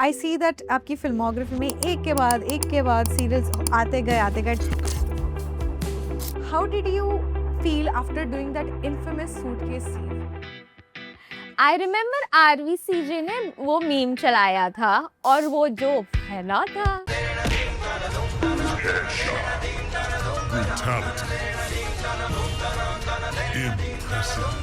I see that आपकी filmography में एक के बाद सीरियल्स आते गए. How did you feel after doing that infamous suitcase scene? I remember RVCJ ने वो मीम चलाया था और वो जो फैला था Brutality. Impressive.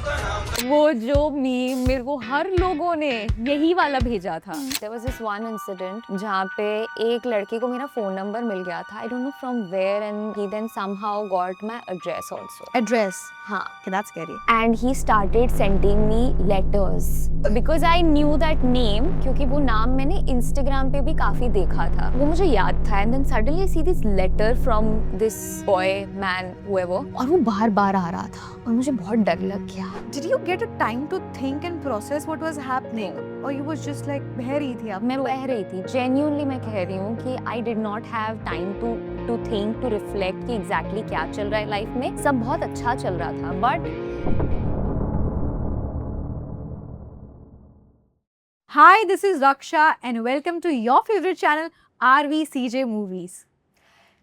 वो जो मीम मेरे को हर लोगों ने यही वाला भेजा था. There was this one incident जहाँ पे एक लड़के को मेरा फोन नंबर मिल गया था. I don't know from where and he then somehow got my address also. Address. हाँ. Okay, that's scary. And he started sending me letters because I knew that name क्योंकि वो नाम मैंने Instagram पे भी काफी देखा था. वो मुझे याद था. And then suddenly I see this letter from this boy, man, whoever. और वो बार-बार आ रहा था और मुझे बहुत डर लग गया. Did you get a time to think and process what was happening? Or you was just like बह रही थी आप? मैं बह रही थी. Genuinely मैं कह रही हूँ कि I did not have time to think, to reflect कि exactly क्या चल रहा है लाइफ में. सब बहुत अच्छा चल रहा था. But Hi, this is Raksha and welcome to your favorite channel RVCJ Movies.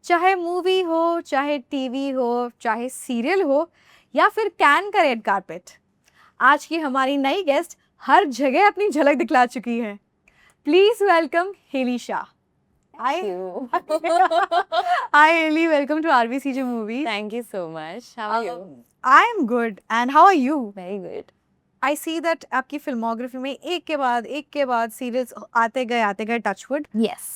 चाहे मूवी हो, चाहे टीवी हो, चाहे सीरियल हो या फिर कैन का रेड कारपेट, आज की हमारी नई गेस्ट हर जगह अपनी झलक दिखला चुकी है. Please welcome Helly Shah. Hi. Hi Haley, welcome to RVCJ Movies. thank you so much. How are you? I am good and how are you? Very good. I see that आपकी फिल्मोग्राफी में एक के बाद सीरियल्स आते गए touchwood. Yes.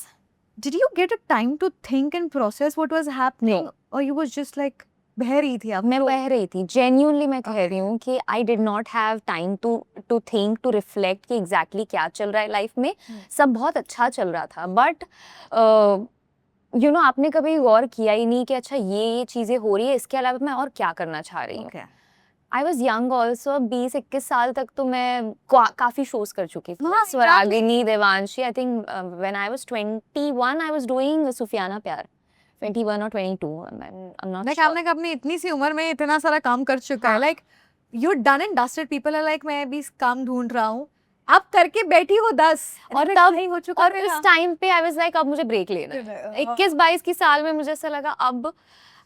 Did you get a time to think and process what was happening? No. Or you was just like बह रही थी आप? मैं बह रही थी. Genuinely मैं कह रही हूँ कि I did not have time to think, to reflect कि exactly क्या चल रहा है लाइफ में. सब बहुत अच्छा चल रहा था. But you know आपने कभी गौर किया ही नहीं कि अच्छा ये चीज़ें हो रही है, इसके अलावा मैं और क्या करना चाह रही हूँ. Okay. I was young also. 20-21 साल तक तो मैं काफ़ी शोज कर चुकी थी. हाँ, Swaragini, Devanshi. I think when I was 21 I was doing सुफियाना प्यार. 21 or 22. I'm not Like sure. आपने अपनी इतनी सी उम्र में इतना सारा काम कर चुका है. Like you're done and dusted. People are like मैं भी काम ढूंढ रहा हूँ. आप करके बैठी हो 10 और तब नहीं हो चुका. और उस टाइम पे I was like अब मुझे ब्रेक लेना है. 21-22 की साल में मुझे ऐसा लगा अब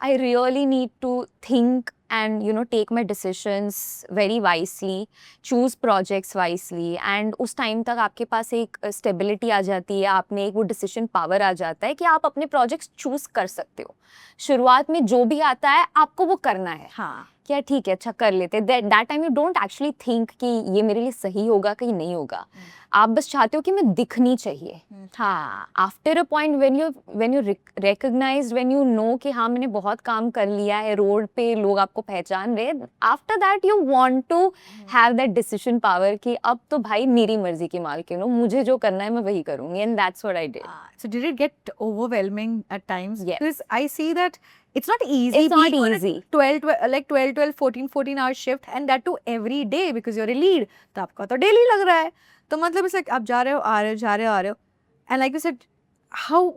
I really need to think and you know take my decisions very wisely, choose projects wisely. And उस टाइम तक आपके पास एक स्टेबिलिटी आ जाती है, आपने एक वो डिसीजन पावर आ जाता है कि आप अपने प्रोजेक्ट्स चूज कर सकते हो. शुरुआत में जो भी आता है आपको वो करना है. हाँ. क्या ठीक है, अच्छा कर लेते. That time you don't actually think कि ये मेरे लिए सही होगा कि नहीं होगा. आप बस चाहते हो कि मैं दिखनी चाहिए. हाँ. After a point when you recognise, when you know कि हाँ मैंने बहुत काम कर लिया है, रोड पे लोग आपको पहचान रहे, after that you want to have that decision power कि अब तो भाई मेरी मर्जी की मालकिन हूँ, मुझे जो करना है मैं वही करूँगी. And that's what I did. So did it get overwhelming at times? Yes. Because I see that it's not easy. It's not being on a easy. 12, 14 hour shift and that too every day because you're a lead. तो आपका तो daily लग रहा है. तो मतलब it's like आप जा रहे हो, आ रहे हो, जा रहे हो, आ रहे हो. And like you said,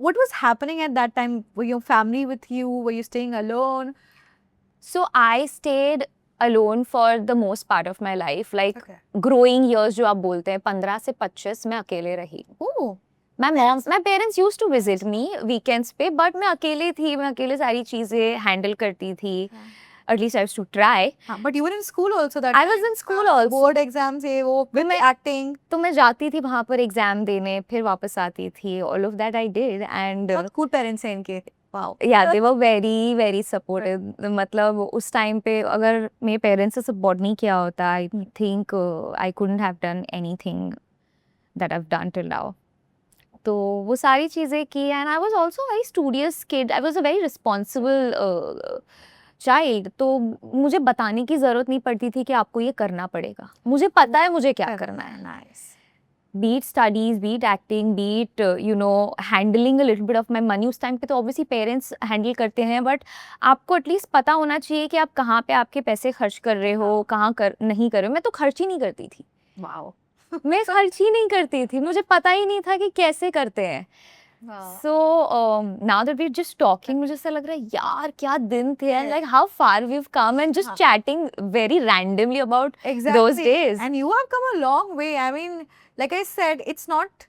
what was happening at that time? Were your family with you? Were you staying alone? So I stayed alone for the most part of my life. Like Okay. growing years जो आप बोलते हैं 15 से 25 मैं अकेले रही. Oh. My parents used to visit me weekends पे, but मैं अकेले थी, मैं अकेले सारी चीजें हैंडल करती थी. At least I used to try. हाँ, but you were in school also that I was in school also. board exams ये वो with acting. तो मैं जाती थी वहाँ पर एग्जाम देने, फिर वापस आती थी. All of that I did and बहुत cool parents हैं इनके. Wow. yeah, they were very very supportive. मतलब उस टाइम पे अगर मेरे पेरेंट्स से सपोर्ट नहीं किया होता, I think I couldn't have done anything that I've done till now. तो वो सारी चीज़ें की. And I was also very studious kid. I was a very responsible child. तो मुझे बताने की ज़रूरत नहीं पड़ती थी कि आपको ये करना पड़ेगा. मुझे पता है मुझे क्या करना है. Nice. Be it studies, be it acting, be it you know handling a little bit of my money. उस टाइम पे तो obviously parents handle करते हैं, but आपको एटलीस्ट पता होना चाहिए कि आप कहाँ पे आपके पैसे खर्च कर रहे हो, कहाँ नहीं कर रहे हो. मैं तो खर्च ही नहीं करती थी. Wow. मैं खर्च ही नहीं करती थी. मुझे पता ही नहीं था कि कैसे करते हैं. So now that we're just talking, मुझे ऐसा लग रहा है यार क्या दिन थे. And like how far we've come and just chatting very randomly about those days. And you have come a long way. I mean, like I said, it's not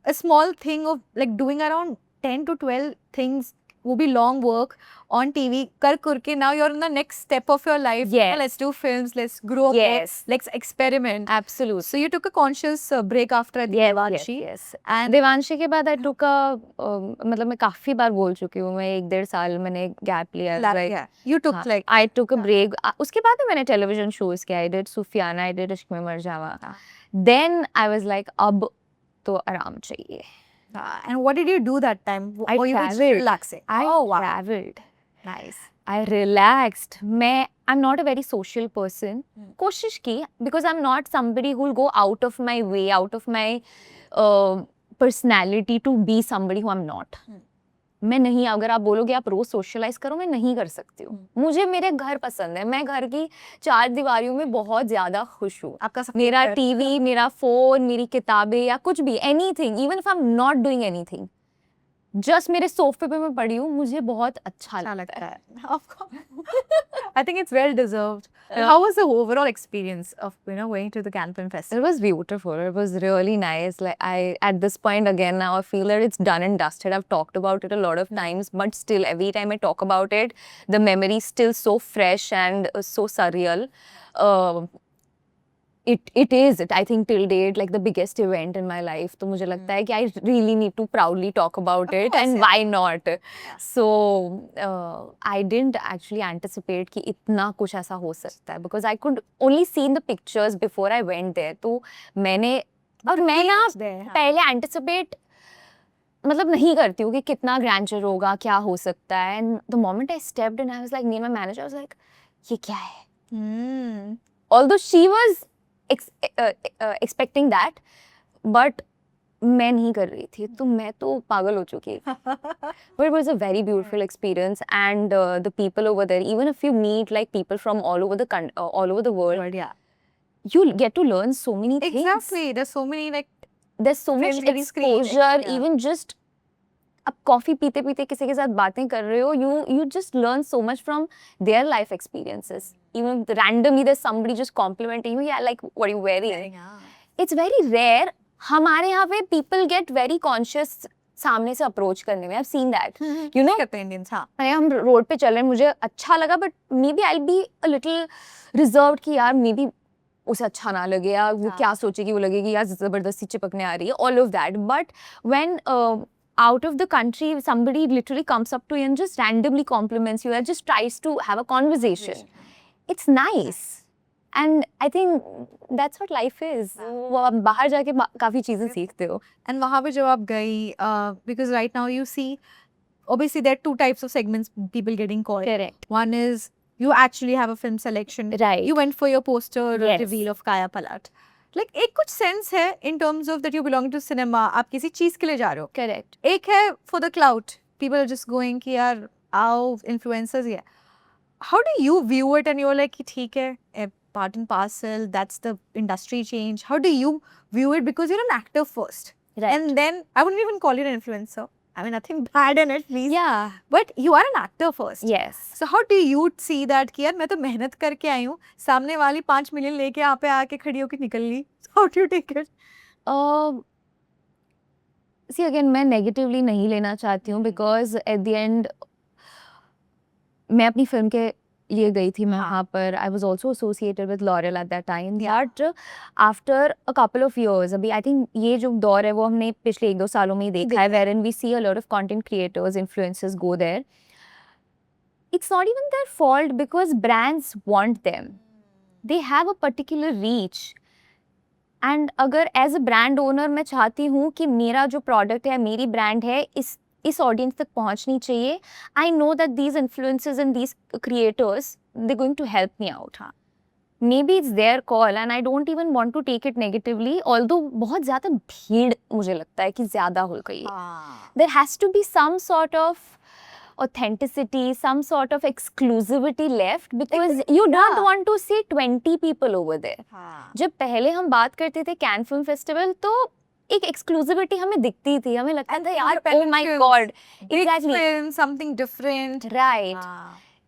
a small thing of like doing around 10 to 12 things, वो भी long work on TV करके now you're in the next step of your life. Yes. Let's do films, let's grow up, Yes. let's experiment. Absolutely. So you took a conscious break after Devanshi. Yes. And Devanshi के बाद I took a मतलब मैं काफी बार बोल चुकी हूँ, मैं 1-1.5 साल मैंने गैप लिया. Like, yeah, you took हाँ, like I took a break. उसके बाद मैंने टेलीविजन शोज किया. I did Sufiana, I did इश्क में मर जावा. Then I was like अब तो आराम चाहिए. and what did you do that time? I Or you were just traveled. relaxing? I Oh, wow. traveled. Nice. I relaxed. I'm not a very social person. कोशिश की, because I'm not somebody who'll go out of my way, out of my personality to be somebody who I'm not. मैं नहीं, अगर आप बोलोगे आप रोज socialise करो, मैं नहीं कर सकती हूँ. मुझे मेरे घर पसंद है. मैं घर की 4 दीवारियों में बहुत ज्यादा खुश हूँ. आपका सब मेरा टीवी, मेरा फोन, मेरी किताबें या कुछ भी, anything, even if I am not doing anything, just मेरे सोफे पे मैं पड़ी हूँ, मुझे बहुत अच्छा लगता है. Of course. I think it's well deserved. How was the overall experience of going to the Cannes Film Festival? It was beautiful. It was really nice. Like at this point again now, I feel that it's done and dusted. I've talked about it a lot of times, but still, every time I talk about it, the memory is still so fresh and so surreal. It is, I think, till date, like the biggest event in my life. तो मुझे लगता है कि I really need to proudly talk about it, and why not? So I didn't actually anticipate कि इतना कुछ ऐसा हो सकता है, because I could only see in the pictures before I went there. तो मैंने, और मैं ना पहले anticipate मतलब नहीं करती हूँ कि कितना grandeur होगा, क्या हो सकता है. And the moment I stepped in, I was like, me and my manager, I was like, ये क्या है? Although she was expecting that, but मैं नहीं कर रही थी, तो मैं तो पागल हो चुकी. But it was a very beautiful experience, and the people over there, even if you meet like people from all over the world, Yeah. you get to learn so many things. Exactly. There's so many There's so much friends getting screened, exposure. yeah. Even just अब coffee पीते पीते किसी के साथ बातें कर रहे हो, you just learn so much from their life experiences. Even randomly there's somebody just complimenting you, yeah, like what are you wearing? It's very rare. हमारे यहाँ पे people get very conscious सामने से अप्रोच करने में. I've seen that. You know, करते हैं Indians. हाँ. अरे हम रोड पे चल रहे हैं, मुझे अच्छा लगा, but maybe I'll be a little reserved कि यार maybe उसे अच्छा ना लगे, या वो क्या सोचेगी, वो लगेगी यार जबरदस्ती चिपकने आ रही है, all of that. But when out of the country, somebody literally comes up to you and just randomly compliments you and just tries to have a conversation. It's nice. And I think that's what life is. वो आप बाहर जाके काफी चीजें सीखते हो. And वहाँ पे जब आप गई, because right now you see, obviously there are two types of segments people getting called. Correct. One is you actually have a film selection. Right. You went for your poster Yes. reveal of Kaya Palat. Like एक कुछ sense है in terms of that you belong to cinema. आप किसी चीज के लिए जा रहे हो. Correct. एक है for the clout. People are just going कि यार आओ influencers ही है. How do you view it and you're like कि ठीक है, part and parcel, that's the industry change. How do you view it, because you're an actor first? Right. And then I wouldn't even call you an influencer. I mean, nothing bad in it, please. Yeah. But you are an actor first. Yes. So how do you see that कि यार मैं तो मेहनत करके आई हूँ, सामने वाली 5 million लेके यहाँ पे आके खड़ी होके निकल ली. How do you take it? See, again, मैं negatively नहीं लेना चाहती हूँ, because at the end मैं अपनी फिल्म के लिए गई थी, मैं वहाँ पर I was also associated with L'Oreal at that time. But after a couple of years, अभी I think ये जो दौर है वो हमने पिछले 1-2 सालों में ही देखा है, wherein we see a lot of content creators, influencers go there. It's not even their fault, because brands want them. They have a particular reach. And अगर as a brand owner मैं चाहती हूँ कि मेरा जो product है, मेरी brand है, इस audience तक पहुँचनी चाहिए. I know that these influencers and these creators, they're going to help me out. Maybe it's their call and I don't even want to take it negatively. Although बहुत ज़्यादा भीड़ मुझे लगता है कि ज़्यादा हो गई है. There has to be some sort of authenticity, some sort of exclusivity left, because you don't want to see 20 people over there. जब पहले हम बात करते थे कैन फिल्म फेस्टिवल, तो एक एक्सक्लूसिविटी हमें दिखती थी, हमें लगता था यार oh my god, exactly, film, something different. right.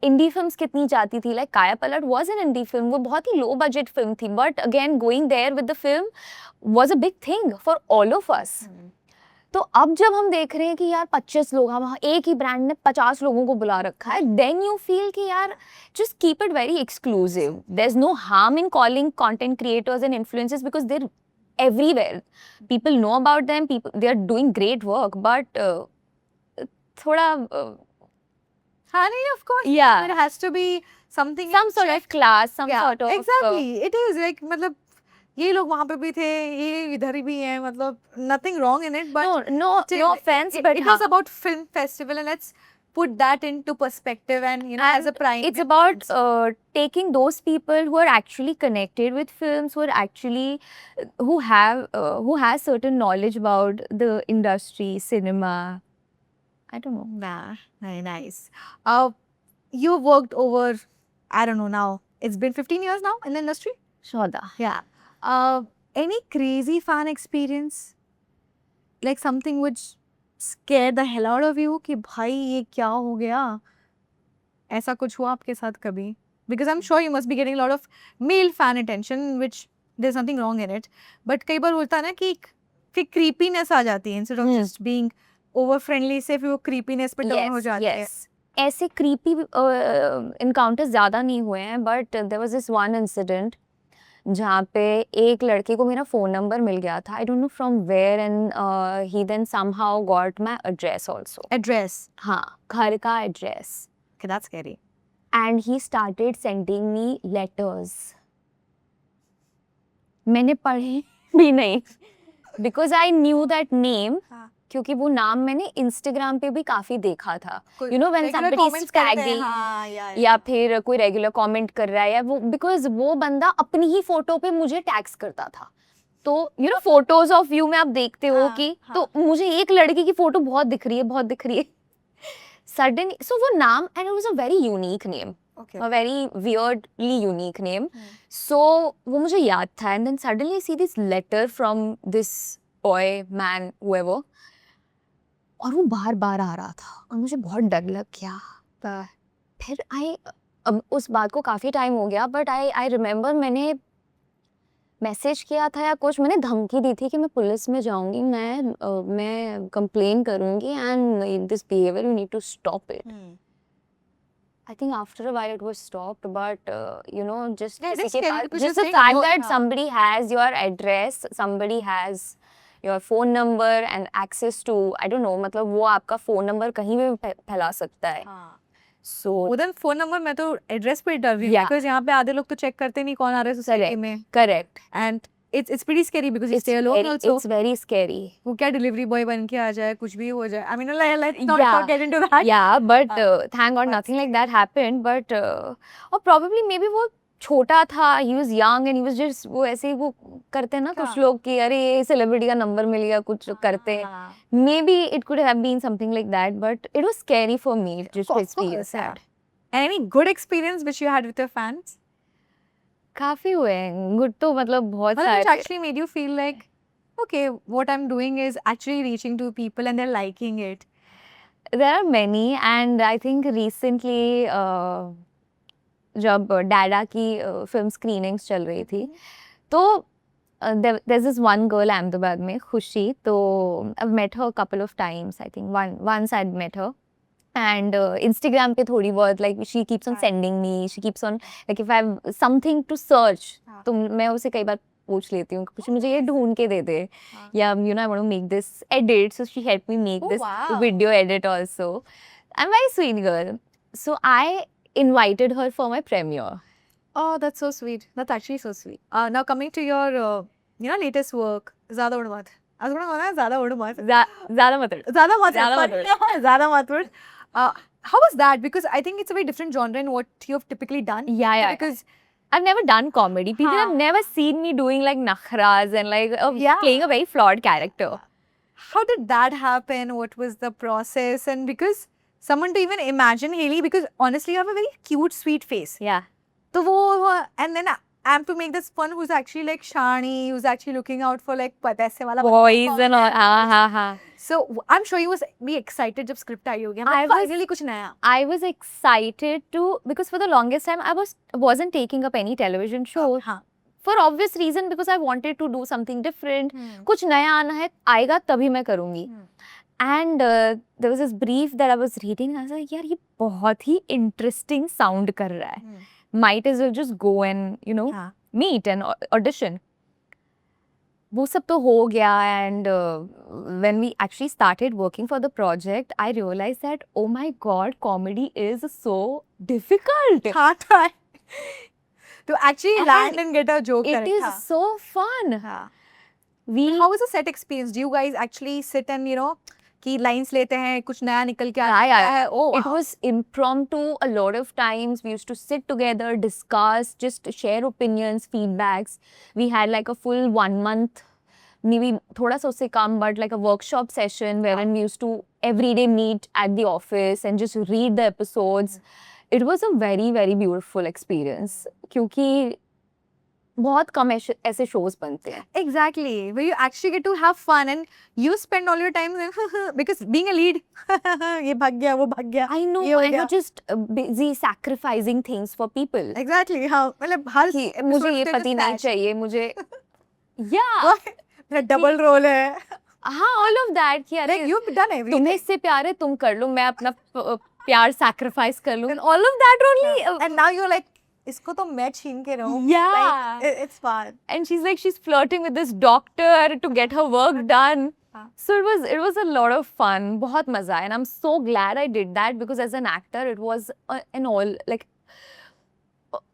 Indie films कितनी जाती थी, like काया पलट was an indie film, वो बहुत ही low budget film थी, but again going there with the film was a big thing for all of us. तो अब जब हम देख रहे हैं कि यार 25 लोग, हम एक ही ब्रांड ने 50 लोगों को बुला रखा है, देन यू फील कि यार just keep it very exclusive. There's no harm in calling content creators and influencers because they're everywhere. People know about them, they are doing great work, but thoda Honey, of course. Yeah. There has to be something. some sort of class, some Yeah, sort of exactly. It is like मतलब ये लोग वहाँ पे भी थे, ये इधर भी हैं, मतलब nothing wrong in it, but no still, offense, it, but it was about film festival, and let's put that into perspective, and you know, as a And prime. it's about taking those people who are actually connected with films, who are actually who has certain knowledge about the industry, cinema. I don't know. Nah, very nice. You worked over, I don't know now. It's been 15 years now in the industry. Shoda. Yeah. Any crazy fan experience? Like something which scared the hell out of you कि भाई ये क्या हो गया? ऐसा कुछ हुआ आपके साथ कभी? Because I'm sure you must be getting a lot of male fan attention, which there's nothing wrong in it. But कई बार होता है ना कि creepiness आ जाती है instead of just being over friendly से फिर वो creepiness पे turn हो जाती है. ऐसे creepy encounters ज़्यादा नहीं हुए हैं, but there was this one incident जहाँ पे एक लड़के को मेरा फ़ोन नंबर मिल गया था. I don't know from where, and he then somehow got my address also. Address. हाँ, घर का address. Okay, that's scary. And he started sending me letters. मैंने पढ़े भी नहीं because I knew that name. क्योंकि वो नाम मैंने इंस्टाग्राम पे भी काफी देखा था. You know when somebody is tagging या फिर कोई रेगुलर कमेंट कर रहा है या वो, बिकॉज वो बंदा अपनी ही फोटो पे मुझे टैग्स करता था. तो you know photos of you में आप देखते हो कि तो मुझे एक लड़की की फोटो बहुत दिख रही है सडन. सो वो नाम, and it was a very unique name, a very weirdly unique name. So वो मुझे याद था, and then suddenly I see this letter from this boy, man, whoever, और वो बार बार आ रहा था और मुझे बहुत डर लग गया. फिर अब उस बात को काफ़ी टाइम हो गया, बट आई रिमेंबर मैंने मैसेज किया था या कुछ, मैंने धमकी दी थी कि मैं पुलिस में जाऊंगी, मैं कंप्लेन करूंगी, and this behaviour you need to stop it. I think after a while it was stopped, but you know, just the fact that somebody has your address, somebody has your phone number and access to, I don't know, मतलब वो आपका phone number कहीं भी फैला सकता है. So उधर phone number मैं तो address पे डर रही हूँ, because यहाँ पे आधे लोग तो check करते नहीं कौन आ रहा है सोसाइटी में. Correct. And it's pretty scary because you stay alone also. It's very scary. वो क्या delivery boy बन के आ जाए, कुछ भी हो जाए. I mean, let's not get into that. Yeah, but thank God nothing like that happened. But or probably maybe वो छोटा था, he was young and he was just, वो ऐसे ही वो करते हैं ना कुछ लोग कि अरे ये celebrity का number मिल गया, कुछ करते हैं. Maybe it could have been something like that, but it was scary for me just to experience that. And any good experience which you had with your fans? काफी हुए हैं good, तो मतलब बहुत Which सारे. actually made you feel like, okay, what I'm doing is actually reaching to people and they're liking it. There are many, and I think recently जब डैडा की film screenings चल रही थी, तो there's this one girl Ahmedabad में, खुशी. तो I've met her a couple of times. I think once I'd met her. And Instagram पे थोड़ी बहुत, like she keeps on sending me, she keeps on, like if I have something to search, तो मैं उसे कई बार पूछ लेती हूँ कुछ मुझे ये ढूंढ के दे दे, या you know I want to make this edit, so she helped me make this video edit also. I'm very sweet girl. So I invited her for my premiere. Oh, that's so sweet. That's actually so sweet. Now coming to your, you know, latest work, ज़्यादा उड़ मत. I was gonna say ज़्यादा उड़ मत. ज़्यादा मत. How was that? Because I think it's a very different genre in what you've typically done. Yeah. Because I've never done comedy. People have never seen me doing like nakhras and like playing a very flawed character. How did that happen? What was the process? And because someone to even imagine Hailey, because honestly you have a very cute, sweet face. Yeah. So वो, and then I'm to make this one who's actually like Shani, who's actually looking out for like पैसे वाला boys and all. So I'm sure you was be excited जब script आई होगी. Finally कुछ नया. I was excited to, because for the longest time I wasn't taking up any television shows. for obvious reason because I wanted to do something different. Hmm. कुछ नया आना है आएगा तभी मैं करूँगी. And there was this brief that I was reading. I was like, यार ये बहुत ही interesting sound कर रहा है. Might as well just go and हाँ. meet and audition. वो सब तो हो गया. And when we actually started working for the project, I realized that oh my god, comedy is so difficult. Hard time to actually And land and get a joke It correct. is हाँ. so fun. हाँ. We How was the set experience? Do you guys actually sit and कि lines लेते हैं कुछ नया निकल के आता Yeah. है? Oh, It was impromptu a lot of times. We used to sit together, discuss, just share opinions, feedbacks. We had like a full 1 month, maybe thoda sa usse kam, but like a workshop session wherein we used to every day meet at the office and just read the episodes. It was a very, very beautiful experience. क्योंकि बहुत कम ऐसे shows बनते हैं. Exactly, where you actually get to have fun and you spend all your time because being a lead, ये भाग गया वो भाग गया. I know, ये हो and गया. you're just busy sacrificing things for people. Exactly, हाँ मतलब हर कि मुझे ये episode पति से नहीं just चाहिए मुझे. Yeah. वो मेरा डबल रोल है. हाँ, all of that कि Like अरे you've done everything. तुम्हें इससे प्यार है तुम कर लो मैं अपना प्यार sacrifice कर लूँ. And all of that only. And now you're like इसको तो मैं छीन के रहूँ. Yeah. Like, it's fun. And she's like she's flirting with this doctor to get her work done. So it was a lot of fun. बहुत मजा आया. And I'm so glad I did that because as an actor it was an all like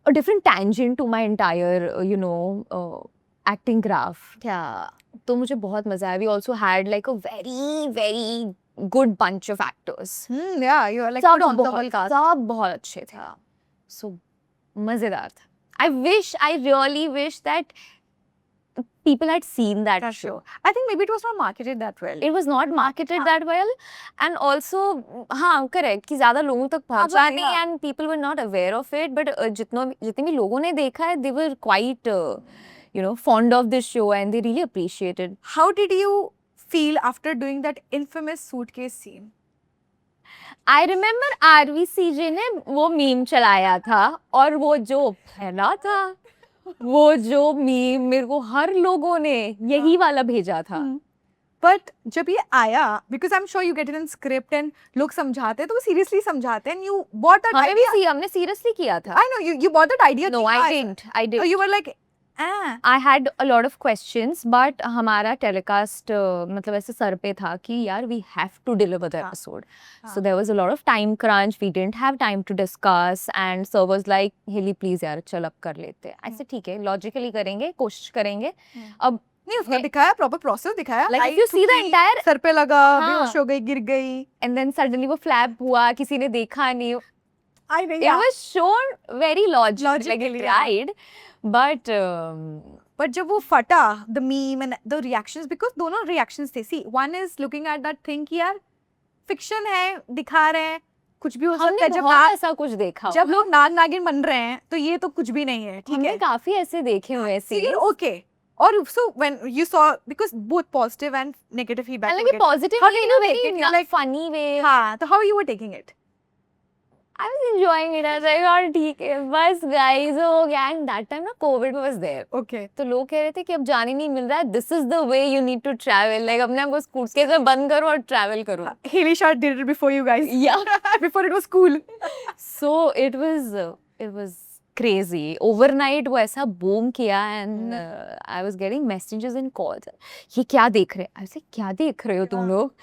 a different tangent to my entire acting craft. Yeah. तो मुझे बहुत मजा आया. We also had like a very very good bunch of actors. Yeah, you're like सब good ensemble cast. सब बहुत अच्छे थे. So मजेदार था. I really wish that people had seen that That's show. true. I think maybe it was not marketed that well. It was not marketed that well, and also हाँ correct कि ज़्यादा लोगों तक पहुँचा नहीं, and people were not aware of it. But जितने भी लोगों ने देखा है, they were quite fond of this show and they really appreciated. How did you feel after doing that infamous suitcase scene? I remember RVCJ ने वो meme चलाया था और वो जो फैला था वो जो मीम मेरे को हर लोगों ने यही वाला भेजा था. But जब ये आया, because I'm sure you get it in script and लोग समझाते हैं तो वो seriously समझाते हैं and you bought that idea. हमने seriously किया था. I know you bought that idea. No, I didn't. So you were like, I had a lot of questions, but हमारा telecast मतलब ऐसे सर पे था कि यार we have to deliver the episode. So there was a lot of time crunch. We didn't have time to discuss, and sir was like, "Hilly, please यार चल अब कर लेते हैं." ऐसे ठीक है, logically करेंगे, कोशिश करेंगे. अब नहीं उसका दिखाया proper process दिखाया. Like if you see the entire sir पे लगा, हाँ. बेहोश हो गई, गिर गई. And then suddenly वो flap हुआ, किसी ने देखा नहीं. I know. It was shown very logically. Like Logically, it tried, but But जब वो फटा, the meme and the reactions, because दोनों reactions थे. See, one is looking at that thing कि यार fiction है, दिखा रहे हैं, कुछ भी हो सकता है. हमने बहुत ऐसा कुछ देखा. जब लोग नाग नागिन बन रहे हैं, तो ये तो कुछ भी नहीं है, ठीक हमने है? काफी ऐसे देखे हुए So scene. okay. Or so when you saw, because both positive and negative feedback. And you like get. positive How way, did in a you take it? very You're like, funny way. हाँ, तो how you were taking it? I was enjoying it. I was like, और ठीक है, बस guys हो गया. And that time ना COVID was there. Okay. तो लोग कह रहे थे कि अब जाने नहीं मिल रहा है. This is the way you need to travel. Like अपने आप को suitcase में बंद करो और travel करो. Haley Shah did it before you guys. Yeah. Before it was cool. So it was crazy. Overnight वो ऐसा boom किया and I was getting messages and calls. ये क्या देख रहे हैं? I was like, क्या देख रहे हो तुम लोग?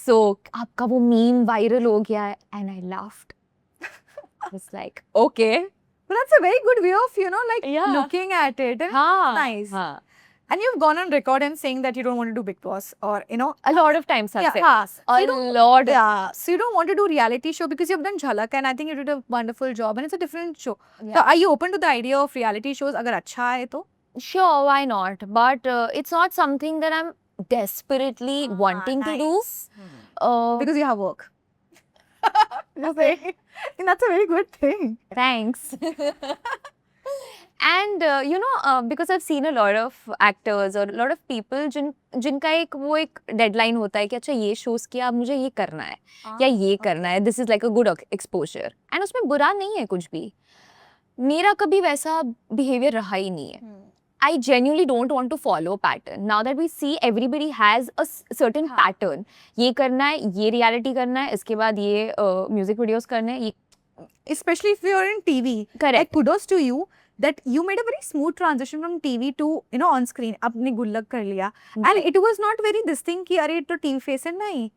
So आपका वो meme viral हो गया है and I laughed. I was like, okay. But that's a very good way of, like Yeah. looking at it. And हाँ, nice. हाँ. And you've gone on record and saying that you don't want to do Big Boss or, A lot of times I've said. हाँ. So A you don't- lot. Yeah, so you don't want to do reality show because you've done Jhalak and I think you did a wonderful job and it's a different show. Yeah. So are you open to the idea of reality shows अगर अच्छा है तो? Sure, why not? But it's not something that I'm desperately wanting to do. Because you have work. Just saying. And that's a very good thing. Thanks. And because I've seen a lot of actors or a lot of people जिनका एक deadline होता है कि अच्छा ये shows किया अब मुझे ये करना है या ये करना है. This is like a good exposure. And उसमें बुरा नहीं है कुछ भी. मेरा कभी वैसा behavior रहा ही नहीं है. I genuinely don't want to follow a pattern. Now that we see everybody has a certain हाँ. pattern. ये करना है, ये reality करना है, इसके बाद ये music videos करना है, ये especially if you're in TV. correct. Like kudos to you that you made a very smooth transition from TV to on screen. आपने गुल्लक कर लिया and it was not very this thing कि अरे तो TV face है नहीं.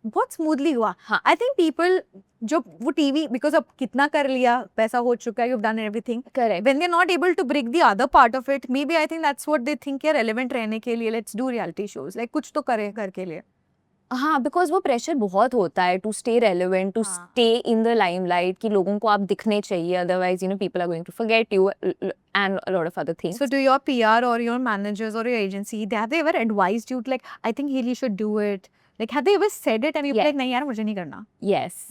बहुत स्मूथली हुआ. हाँ. I think people जो वो TV because अब कितना कर लिया पैसा हो चुका है you've done everything. Correct. When they're not able to break the other part of it, maybe I think that's what they think है relevant रहने के लिए let's do reality shows. Like कुछ तो करें घर के लिए. हाँ, बिकॉज वो प्रेशर बहुत होता है टू स्टे रेलेवेंट, टू हाँ. स्टे इन द लाइमलाइट, कि लोगों को आप दिखने चाहिए, otherwise people are going to forget you and a lot of other things. So to your PR or your managers or your agency, have they ever advised you to like, I think Haley should do it? Like, have they ever said it and you're Yeah. like, नहीं यार मुझे नहीं करना. Yes.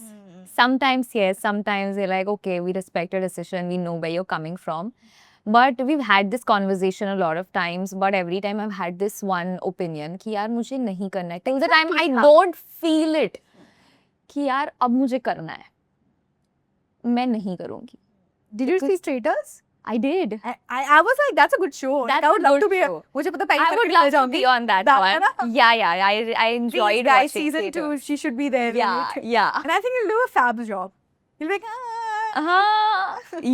Sometimes yes, sometimes they're like, okay, we respect your decision, we know where you're coming from. But we've had this conversation a lot of times, but every time I've had this one opinion कि यार मुझे नहीं करना है. Till the time I don't feel it कि यार अब मुझे करना है, मैं नहीं करूँगी. Did you see Traitors? I did. I was like, that's a good show. Like, That's I would a love good to be. show. मुझे पता पहली I bar would mill love to जाऊंगी. be on that That, one. है ना? Yeah. I enjoyed Please, guys, watching season theatre. 2, she should be there. Yeah. And I think you'll do a fab job. You'll be like,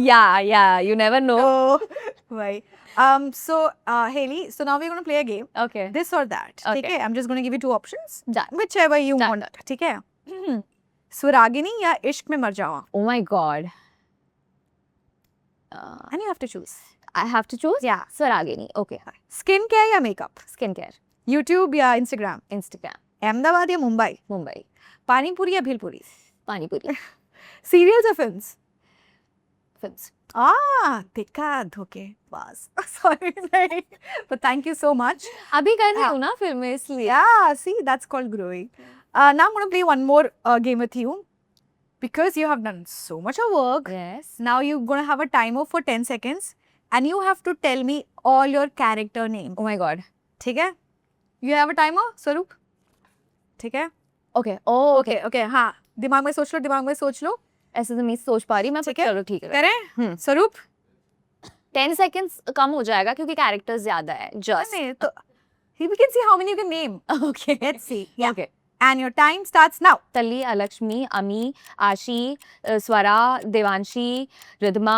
Yeah. You never know. oh, right. So, Haley, so now we're going to play a game. Okay. This or that. Okay. ठीक है? I'm just going to give you 2 options. Done. Whichever you Done. want. ठीक है? स्वरागिनी या इश्क में मर जावा. Oh my God. And you have to choose. I have to choose? Yeah. Swaragini. Okay. Skin care या makeup? Skincare. YouTube या Instagram? Instagram. Ahmedabad या Mumbai? Mumbai. पानी पूरी या भेलपूरी? Pani Puri. Serials या films? Films. देखा धोखे बस. Sorry, नहीं. But thank you so much. अभी कर रही हूँ ना फिल्में इसलिए. Yeah, see, that's called growing. Now I'm going to play one more game with you. Because you have done so much of work. Yes. Now you're going to have a timer for 10 seconds. And you have to tell me all your character names. Oh my God. ठीक है? You have a timer, स्वरूप? ठीक है? Okay. Oh, okay. Okay, हाँ. दिमाग में सोच लो. ऐसे तो मैं सोच पा रही, मैं ठीक है? चलो ठीक है. करें? स्वरूप? 10 seconds कम हो जाएगा क्योंकि characters ज़्यादा है. Just. नहीं, तो we can see how many you can name. Okay. Let's see. Yeah. Okay. And your time starts now. तली, अलक्ष्मी, अमी, आशी, स्वरा, Devanshi, रिद्मा,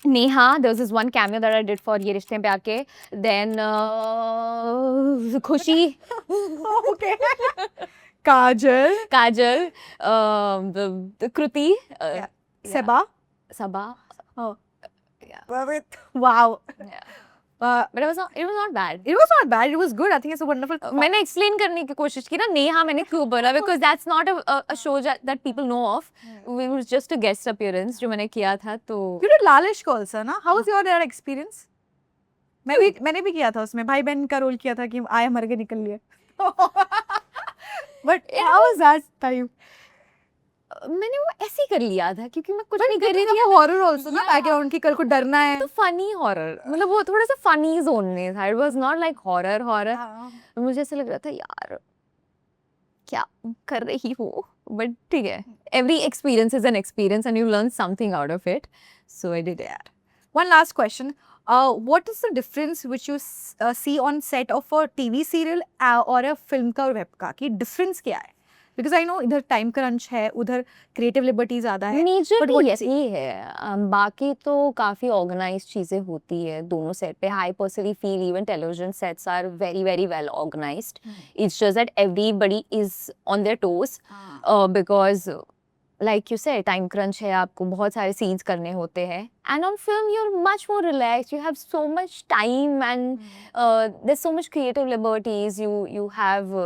Neha. There was this one cameo that I did for Ye Rishte Hain Pyar Ke. Then Khushi, Okay. Kajal. Kajal, the Kruti, Yeah. Seba. Sabha. Oh. Yeah. Wow. Yeah. But But it was not bad. it was not bad. It was good. I think it's a wonderful. मैंने explain करने की कोशिश की ना, नेहा मैंने क्यों बोला, because that's not a show that people know of. It was just a guest appearance जो मैंने किया था, तो You did Lalish को also, ना? How was your that experience? मैंने भी किया था उसमें, भाई बहन का रोल किया था कि आए मर के निकल लिए. But how was that time? मैंने वो ऐसे ही कर लिया था क्योंकि मैं कुछ नहीं But कर रही थी. horror also ना, background की कल को डरना है. तो फनी हॉरर, मतलब वो थोड़ा सा फनी जोन में था. It was not like horror. मुझे ऐसा लग रहा था यार क्या कर रही हो, बट ठीक है. Every experience is an experience and you learn something out of it, so I did it. One last question. What is the difference which you see on set of a TV serial or a film का और web का? कि difference क्या है? Because I know इधर time crunch है, उधर creative liberty ज़्यादा है. मेजरली यही है. बाकी तो काफ़ी ऑर्गेनाइज चीज़ें होती है दोनों सेट पे. I personally feel even television sets are very very well organised. It's just that everybody is on their toes because like you say time crunch है, आपको बहुत सारे सीन्स करने होते हैं. And on film you are much more relax, you have so much time and there so much creative liberties. you have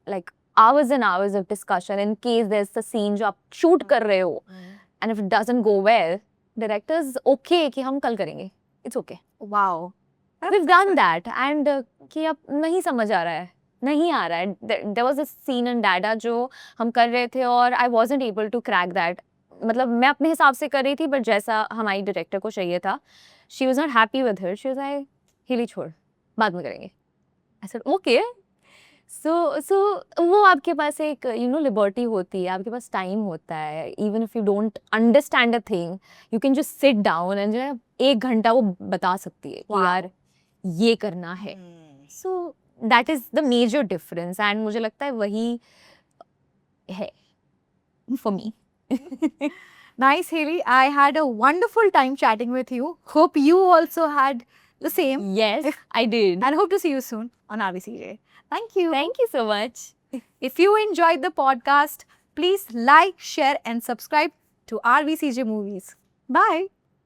like hours and hours of discussion in case there's the scene जो आप shoot कर रहे हो and if it doesn't go well, directors okay कि हम कल करेंगे, it's okay. Wow. We've done that and कि अब नहीं समझ आ रहा है, नहीं आ रहा है. There was a scene in Dada जो हम कर रहे थे और I wasn't able to crack that. मतलब मैं अपने हिसाब से कर रही थी, but जैसा हमारी डायरेक्टर को चाहिए था, she was not happy with her. She was like, हिली छोड़, बाद में करेंगे. I said okay. सो वो आपके पास एक लिबर्टी होती है, आपके पास टाइम होता है. Even if you don't understand a thing, you can just sit down and जो है 1 घंटा वो बता सकती है कि Wow. यार ये करना है. So that is the major difference एंड मुझे लगता है वही है for me. Nice, Haley. I had a wonderful time chatting with you. Hope you also had the same. Yes, I did. And hope to see you soon on RVCJ. Thank you. Thank you so much. If you enjoyed the podcast, please like, share, and subscribe to RVCJ Movies. Bye.